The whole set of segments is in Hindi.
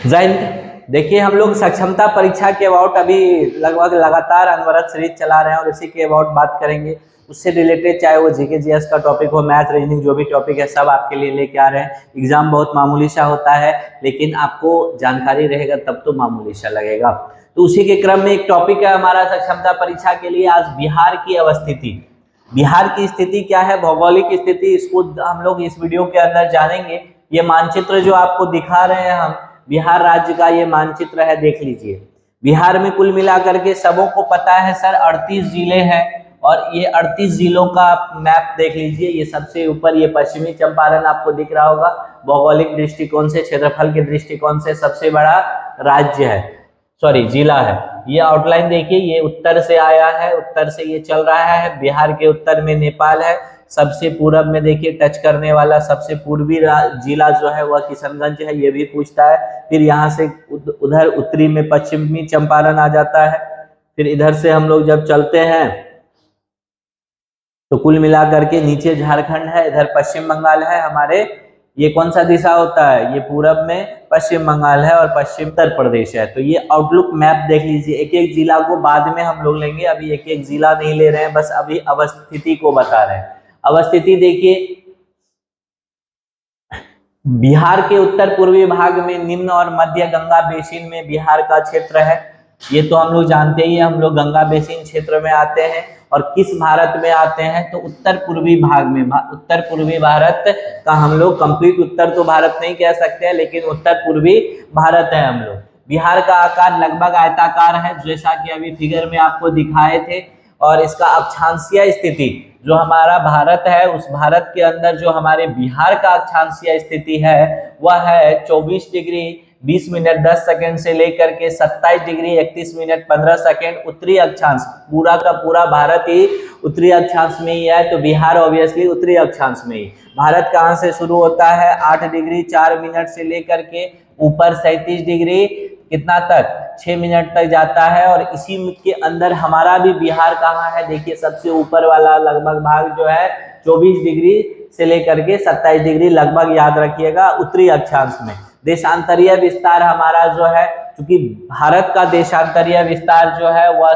जय हिंद। देखिए हम लोग सक्षमता परीक्षा के अबाउट अभी लगभग लगातार अनवरत सीरीज चला रहे हैं और इसी के अबाउट बात करेंगे। उससे रिलेटेड चाहे वो जीके जीएस का टॉपिक हो, मैथ रीजनिंग, जो भी टॉपिक है सब आपके लिए लेके आ रहे हैं। एग्जाम बहुत मामूली सा होता है, लेकिन आपको जानकारी रहेगा तब तो मामूली सा लगेगा। तो उसी के क्रम में एक टॉपिक है हमारा सक्षमता परीक्षा के लिए आज बिहार की अवस्थिति। बिहार की स्थिति क्या है, भौगोलिक स्थिति, इसको हम लोग इस वीडियो के अंदर जानेंगे। ये मानचित्र जो आपको दिखा रहे हैं हम, बिहार राज्य का ये मानचित्र है, देख लीजिए। बिहार में कुल मिलाकर के सबों को पता है सर 38 जिले हैं और ये 38 जिलों का मैप देख लीजिए। ये सबसे ऊपर ये पश्चिमी चंपारण आपको दिख रहा होगा। भौगोलिक दृष्टिकोण से, क्षेत्रफल के दृष्टिकोण से सबसे बड़ा राज्य है, सॉरी जिला है। ये आउटलाइन देखिए, ये उत्तर से आया है, उत्तर से ये चल रहा है। बिहार के उत्तर में नेपाल है, सबसे पूरब में देखिए टच करने वाला सबसे पूर्वी जिला जो है वह किशनगंज है, ये भी पूछता है। फिर यहाँ से उधर उत्तरी में पश्चिमी चंपारण आ जाता है। फिर इधर से हम लोग जब चलते हैं तो कुल मिलाकर के नीचे झारखंड है, इधर पश्चिम बंगाल है हमारे। ये कौन सा दिशा होता है, ये पूरब में पश्चिम बंगाल है और पश्चिम उत्तर प्रदेश है। तो ये आउटलुक मैप देख लीजिए। एक एक जिला को बाद में हम लोग लेंगे, अभी एक एक जिला नहीं ले रहे हैं, बस अभी अवस्थिति को बता रहे हैं। अवस्थिति देखिए, बिहार के उत्तर पूर्वी भाग में निम्न और मध्य गंगा बेसिन में बिहार का क्षेत्र है। ये तो हम लोग जानते ही हैं, हम लोग गंगा बेसिन क्षेत्र में आते हैं। और किस भारत में आते हैं, तो उत्तर पूर्वी भाग में, उत्तर पूर्वी भारत का हम लोग, कंप्लीट उत्तर तो भारत नहीं कह सकते हैं, लेकिन उत्तर पूर्वी भारत है हम लोग। बिहार का आकार लगभग आयताकार है, जैसा कि अभी फिगर में आपको दिखाए थे। और इसका अक्षांशीय स्थिति जो हमारा भारत है, उस भारत के अंदर जो हमारे बिहार का अक्षांशीय स्थिति है वह है 24 डिग्री 20 मिनट 10 सेकंड से लेकर के 27 डिग्री 31 मिनट 15 सेकंड उत्तरी अक्षांश। पूरा का पूरा भारत ही उत्तरी अक्षांश में ही है, तो बिहार ऑब्वियसली उत्तरी अक्षांश में ही। भारत कहाँ से शुरू होता है, 8 डिग्री 4 मिनट से लेकर के ऊपर 37 डिग्री कितना तक 6 मिनट तक जाता है। और इसी के अंदर हमारा भी बिहार कहाँ है, देखिए सबसे ऊपर वाला लगभग भाग जो है 24 डिग्री से लेकर के 27 डिग्री लगभग, याद रखिएगा उत्तरी अक्षांश में। देशांतरीय विस्तार हमारा जो है, क्योंकि भारत का देशांतरीय विस्तार जो है वह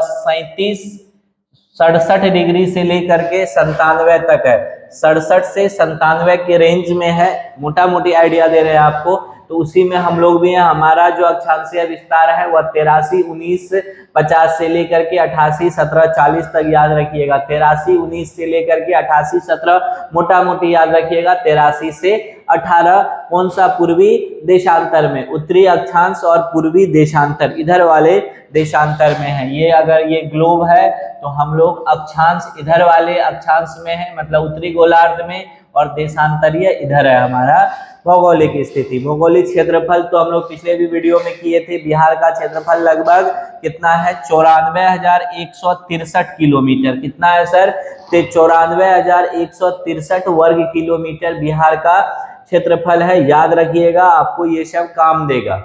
67 डिग्री से लेकर के 97 तक है। 67 से 97 के रेंज में है, मोटा मोटी आइडिया दे रहे हैं आपको। तो उसी में हम लोग भी हैं। हमारा जो अक्षांशीय विस्तार है वह 83 19 50 से लेकर के 88 17 40 तक, याद रखिएगा। 83 19 से लेकर के 88 17 मोटा मोटी याद रखिएगा। 83 से 18 कौन सा, पूर्वी देशांतर में, उत्तरी अक्षांश और पूर्वी देशांतर इधर वाले देशांतर में है। ये अगर ये ग्लोब है तो हम लोग अक्षांश इधर वाले अक्षांश में है, मतलब उत्तरी गोलार्ध में, और देशांतरीय इधर है हमारा। भौगोलिक स्थिति, भौगोलिक क्षेत्रफल तो हम लोग पिछले भी वीडियो में किए थे। बिहार का क्षेत्रफल लगभग कितना है, 94,163 किलोमीटर। कितना है सर, 94,163 वर्ग किलोमीटर बिहार का क्षेत्रफल है, याद रखिएगा, आपको ये सब काम देगा।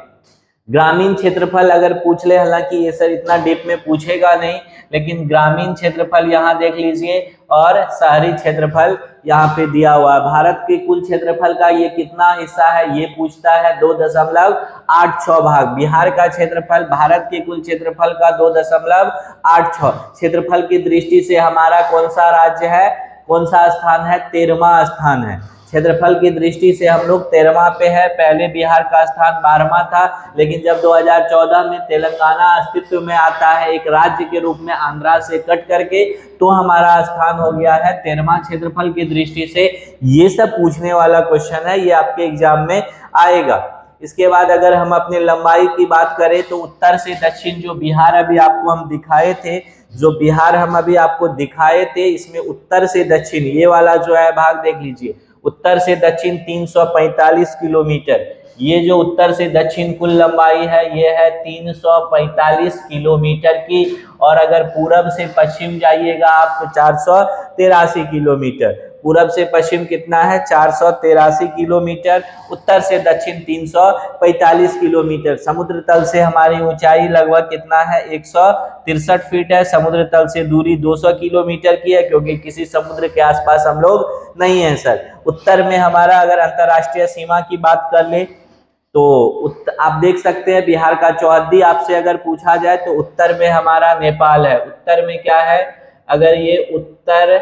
ग्रामीण क्षेत्रफल अगर पूछ ले, हालांकि ये सर इतना डीप में पूछेगा नहीं, लेकिन ग्रामीण क्षेत्रफल यहाँ देख लीजिए और शहरी क्षेत्रफल यहाँ पे दिया हुआ है। भारत के कुल क्षेत्रफल का ये कितना हिस्सा है, ये पूछता है 2.86 भाग। बिहार का क्षेत्रफल भारत के कुल क्षेत्रफल का 2.86। क्षेत्रफल की दृष्टि से हमारा कौन सा राज्य है, कौन सा स्थान है, 13वां स्थान है। क्षेत्रफल की दृष्टि से हम लोग 13वां पे है। पहले बिहार का स्थान 12वां था, लेकिन जब 2014 में तेलंगाना अस्तित्व में आता है एक राज्य के रूप में, आंध्रा से कट करके, तो हमारा स्थान हो गया है 13वां क्षेत्रफल की दृष्टि से। ये सब पूछने वाला क्वेश्चन है, ये आपके एग्जाम में आएगा। इसके बाद अगर हम अपने लंबाई की बात करें तो उत्तर से दक्षिण जो बिहार अभी आपको हम दिखाए थे, जो बिहार हम अभी आपको दिखाए थे, इसमें उत्तर से दक्षिण ये वाला जो है भाग देख लीजिए। उत्तर से दक्षिण 345 किलोमीटर। ये जो उत्तर से दक्षिण कुल लंबाई है ये है 345 किलोमीटर की। और अगर पूरब से पश्चिम जाइएगा आप तो 483 किलोमीटर। पूरब से पश्चिम कितना है, 483 किलोमीटर। उत्तर से दक्षिण 345 किलोमीटर। समुद्र तल से हमारी ऊंचाई लगभग कितना है, 163 फीट है। समुद्र तल से दूरी 200 किलोमीटर की है, क्योंकि किसी समुद्र के आसपास हम लोग नहीं है सर। उत्तर में हमारा अगर अंतर्राष्ट्रीय सीमा की बात कर ले तो आप देख सकते हैं बिहार का चौहद्दी आपसे अगर पूछा जाए तो उत्तर में हमारा नेपाल है। उत्तर में क्या है, अगर ये उत्तर,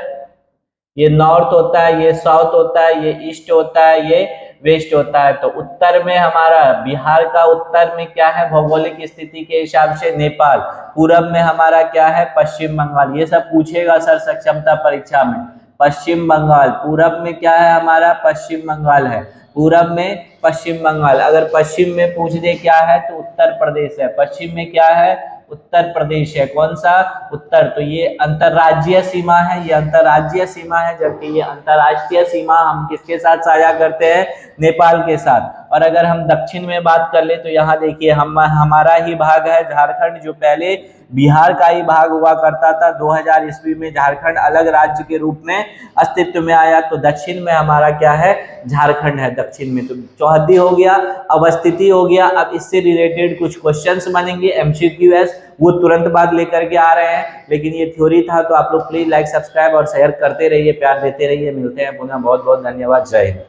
ये नॉर्थ होता है, ये साउथ होता है, ये ईस्ट होता है, ये वेस्ट होता है, तो उत्तर में हमारा बिहार का उत्तर में क्या है, भौगोलिक स्थिति के हिसाब से नेपाल। पूरब में हमारा क्या है, पश्चिम बंगाल। ये सब पूछेगा सर सक्षमता परीक्षा में। पश्चिम बंगाल, पूरब में क्या है हमारा, पश्चिम बंगाल है। पूरब में पश्चिम बंगाल। अगर पश्चिम में पूछ दे क्या है तो उत्तर प्रदेश है। पश्चिम में क्या है, उत्तर प्रदेश है। कौन सा, उत्तर। तो ये अंतरराज्यीय सीमा है, ये अंतरराज्यीय सीमा है, जबकि ये अंतरराष्ट्रीय सीमा हम किसके साथ साझा करते हैं, नेपाल के साथ। और अगर हम दक्षिण में बात कर ले तो यहाँ देखिए हमारा ही भाग है झारखंड, जो पहले बिहार का ही भाग हुआ करता था। 2000 ईस्वी में झारखंड अलग राज्य के रूप में अस्तित्व में आया। तो दक्षिण में हमारा क्या है, झारखंड है दक्षिण में। तो चौहद्दी हो गया, अवस्थिति हो गया। अब इससे रिलेटेड कुछ क्वेश्चंस बनेंगे MCQS, वो तुरंत बाद लेकर के आ रहे हैं। लेकिन ये थ्योरी था, तो आप लोग प्लीज लाइक, सब्सक्राइब और शेयर करते रहिए, प्यार देते रहिए। मिलते हैं पुनः, बहुत बहुत धन्यवाद, जय हिंद।